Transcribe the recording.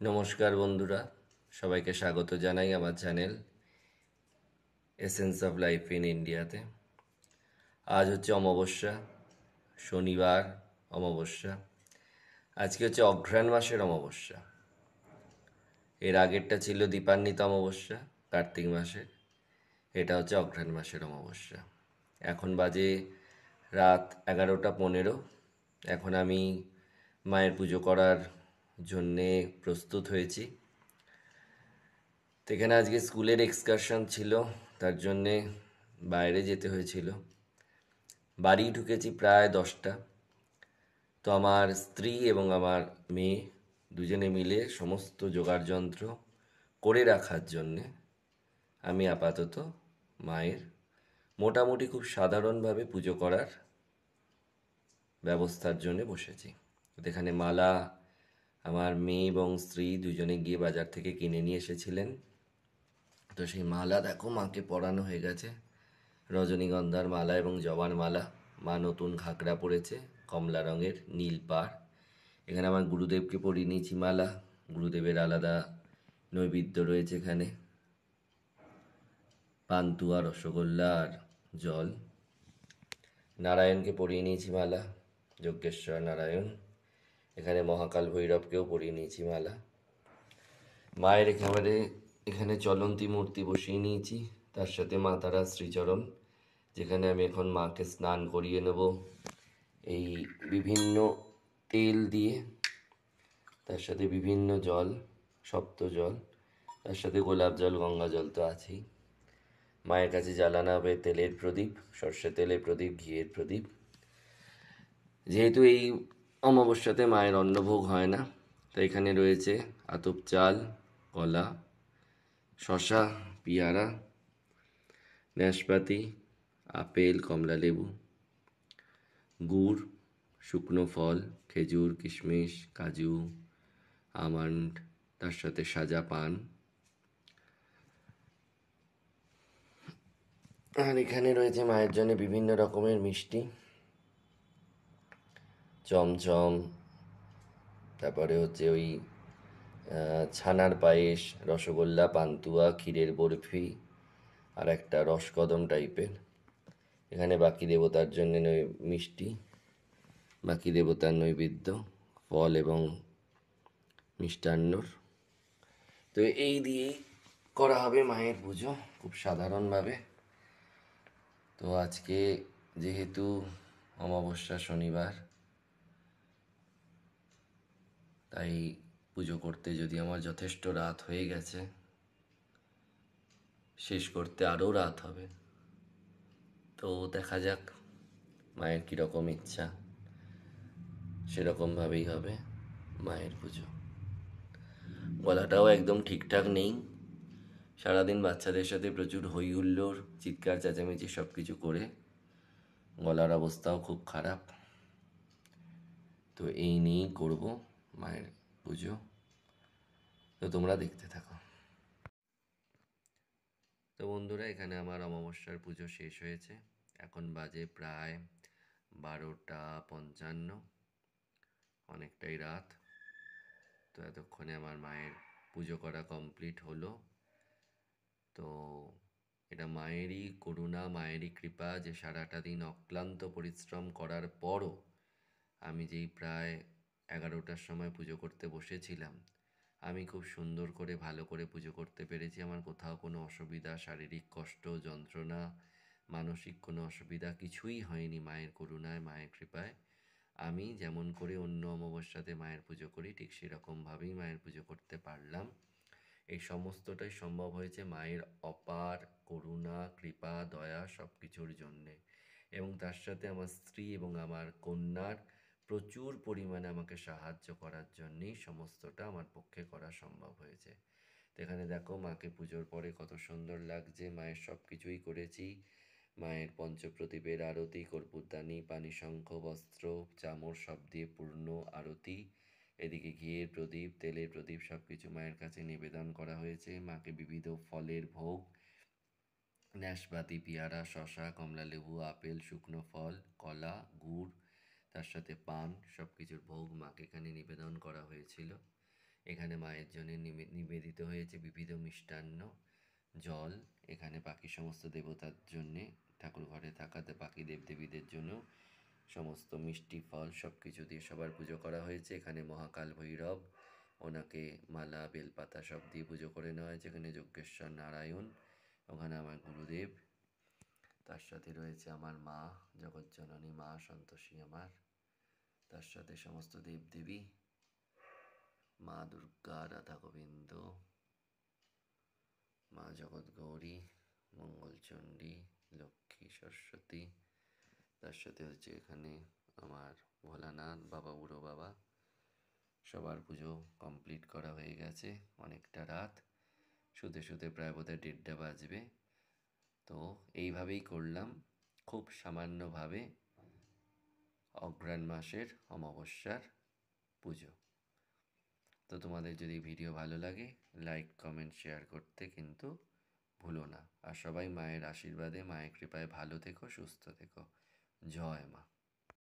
নমস্কার বন্ধুরা, সবাইকে স্বাগত জানাই আমার channel essence of life in ইন্ডিয়াতে। আজ হচ্ছে অমাবস্যা, শনিবার অমাবস্যা। আজকে হচ্ছে অঘ্রাণ মাসের অমাবস্যা। এর আগেরটা ছিল দীপান্বিত অমাবস্যা, কার্তিক মাসের। এটা হচ্ছে অঘ্রাণ মাসের অমাবস্যা। এখন বাজে রাত 11:15। এখন আমি মায়ের পুজো করার জন্যে প্রস্তুত হয়েছি। তো এখানে আজকে স্কুলের এক্সকারশন ছিল, তার জন্যে বাইরে যেতে হয়েছিল। বাড়ি ঢুকেছি প্রায় 10টা। তো আমার স্ত্রী এবং আমার মেয়ে দুজনে মিলে সমস্ত জোগাড় যন্ত্র করে রাখার জন্যে আমি আপাতত মায়ের মোটামুটি খুব সাধারণভাবে পুজো করার ব্যবস্থার জন্য বসেছি। তো এখানে মালা আমার মেয়ে এবং স্ত্রী দুজনে গিয়ে বাজার থেকে কিনে নিয়ে এসেছিলেন। তো সেই মালা দেখো মাকে পরানো হয়ে গেছে, রজনীগন্ধার মালা এবং জবার মালা। মা নতুন ঘাগরা পরেছে, কমলা রঙের, নীল পাড়। এখানে আমার গুরুদেবকে পরিয়ে নিয়েছি মালা। গুরুদেবের আলাদা নৈবেদ্য রয়েছে এখানে, পান্তুয়া, রসগোল্লা আর জল। নারায়ণকে পরিয়ে নিয়েছি মালা, যজ্ঞেশ্বর নারায়ণ। এখানে মহাকাল ভৈরবকেও পরিয়ে নিয়েছি মালা। মায়ের এখানে চলন্তি মূর্তি বসিয়ে নিয়েছি, তার সাথে মা তারা শ্রীচরণ, যেখানে আমি এখন মাকে স্নান করিয়ে নেব এই বিভিন্ন তেল দিয়ে, তার সাথে বিভিন্ন জল, সপ্ত জল, তার সাথে গোলাপ জল, গঙ্গা জল তো আছেই। মায়ের কাছে জ্বালানো হবে তেলের প্রদীপ, সর্ষে তেলের প্রদীপ, ঘিয়ের প্রদীপ। যেহেতু এই অমাবস্যাতে মায়ের অন্নভোগ হয় না, তাই এখানে রয়েছে আতপ চাল, কলা, শশা, পেয়ারা, নাশপাতি, আপেল, কমলালেবু, গুড়, শুকনো ফল, খেজুর, কিশমিশ, কাজু, আমন্ড, তার সাথে সাজা পান। আর এখানে রয়েছে মায়ের জন্য বিভিন্ন রকমের মিষ্টি, চমচম, তারপরে হচ্ছে ওই ছানার পায়েস, রসগোল্লা, পান্তুয়া, ক্ষীরের বরফি, আর একটা রসকদম টাইপের। এখানে বাকি দেবতার জন্য মিষ্টি, বাকি দেবতার নৈবেদ্য, ফল এবং মিষ্টান্নর। তো এই দিয়েই করা হবে মায়ের পুজো খুব সাধারণভাবে। তো আজকে যেহেতু অমাবস্যা, শনিবার, তাই পুজো করতে যদি আমার যথেষ্ট রাত হয়ে গেছে, শেষ করতে আরও রাত হবে। তো দেখা যাক মায়ের কীরকম ইচ্ছা, সেরকমভাবেই হবে মায়ের পুজো। গলাটাও একদম ঠিকঠাক নেই, সারাদিন বাচ্চাদের সাথে প্রচুর হই হুল্লোড়, চিৎকার চেঁচামেচি সব কিছু করে গলার অবস্থাও খুব খারাপ। তো এই নিয়েই করব মায়ের পুজো। তো তোমরা দেখতে থাকো। তো বন্ধুরা, এখানে আমার অমাবস্যার পুজো শেষ হয়েছে। এখন বাজে প্রায় 12:55, অনেকটাই রাত। তো এতক্ষণে আমার মায়ের পুজো করা কমপ্লিট হলো। তো এটা মায়েরই করুণা, মায়েরই কৃপা যে সারাটা দিন অক্লান্ত পরিশ্রম করার পরও আমি যেই প্রায় 11টার সময় পুজো করতে বসেছিলাম, আমি খুব সুন্দর করে ভালো করে পুজো করতে পেরেছি। আমার কোথাও কোনো অসুবিধা, শারীরিক কষ্ট, যন্ত্রণা, মানসিক কোনো অসুবিধা কিছুই হয়নি মায়ের করুণায়, মায়ের কৃপায়। আমি যেমন করে অন্য অমাবস্যাতে মায়ের পুজো করি, ঠিক সেরকমভাবেই মায়ের পুজো করতে পারলাম। এই সমস্তটাই সম্ভব হয়েছে মায়ের অপার করুণা, কৃপা, দয়া সব কিছুর জন্যে। এবং তার সাথে আমার স্ত্রী এবং আমার কন্যার প্রচুর পরিমাণে আমাকে সাহায্য করার জন্যেই সমস্তটা আমার পক্ষে করা সম্ভব হয়েছে। তো এখানে দেখো মাকে পুজোর পরে কত সুন্দর লাগছে, মায়ের সব কিছুই করেছি। মায়ের পঞ্চপ্রদীপের আরতি, কর্পূরদানি, পানি, শঙ্খ, বস্ত্র, চামর সব দিয়ে পূর্ণ আরতি। এদিকে ঘিয়ের প্রদীপ, তেলের প্রদীপ সব কিছু মায়ের কাছে নিবেদন করা হয়েছে। মাকে বিবিধ ফলের ভোগ, নাশপাতি, পেয়ারা, শশা, কমলালেবু, আপেল, শুকনো ফল, কলা, গুড়, তার সাথে পান, সব কিছুর ভোগ মাকে এখানে নিবেদন করা হয়েছিল। এখানে মায়ের জন্য নিবেদিত হয়েছে বিবিধ মিষ্টান্ন, জল। এখানে বাকি সমস্ত দেবতার জন্যে, ঠাকুর ঘরে থাকা বাকি দেবদেবীদের জন্য সমস্ত মিষ্টি ফল সব কিছু দিয়ে সবার পুজো করা হয়েছে। এখানে মহাকাল ভৈরব, ওনাকে মালা বেলপাতা সব দিয়ে পুজো করে নেওয়া হয়েছে। এখানে যজ্ঞেশ্বর নারায়ণ, ওখানে আমার গুরুদেব, তার সাথে রয়েছে আমার মা জগৎজননী মা সন্তোষী আমার, তার সাথে সমস্ত দেবদেবী, মা দুর্গা, রাধা গোবিন্দ, মা জগৎগৌরী, মঙ্গলচণ্ডী, লক্ষ্মী, সরস্বতী। তার সাথে হচ্ছে এখানে আমার ভোলানাথ বাবা, বুড়ো বাবা। সবার পুজো কমপ্লিট করা হয়ে গেছে, অনেকটা রাত, শুতে শুতে প্রায় বোধহয় 1:30 বাজবে। তো এইভাবেই করলাম, খুব সামান্যভাবে অঘ্রাণ মাসের অমাবস্যার পুজো। তো তোমাদের যদি ভিডিও ভালো লাগে, লাইক কমেন্ট শেয়ার করতে কিন্তু ভুলো না। আর সবাই মায়ের আশীর্বাদে, মায়ের কৃপায় ভালো থেকো, সুস্থ থেকো। জয় মা।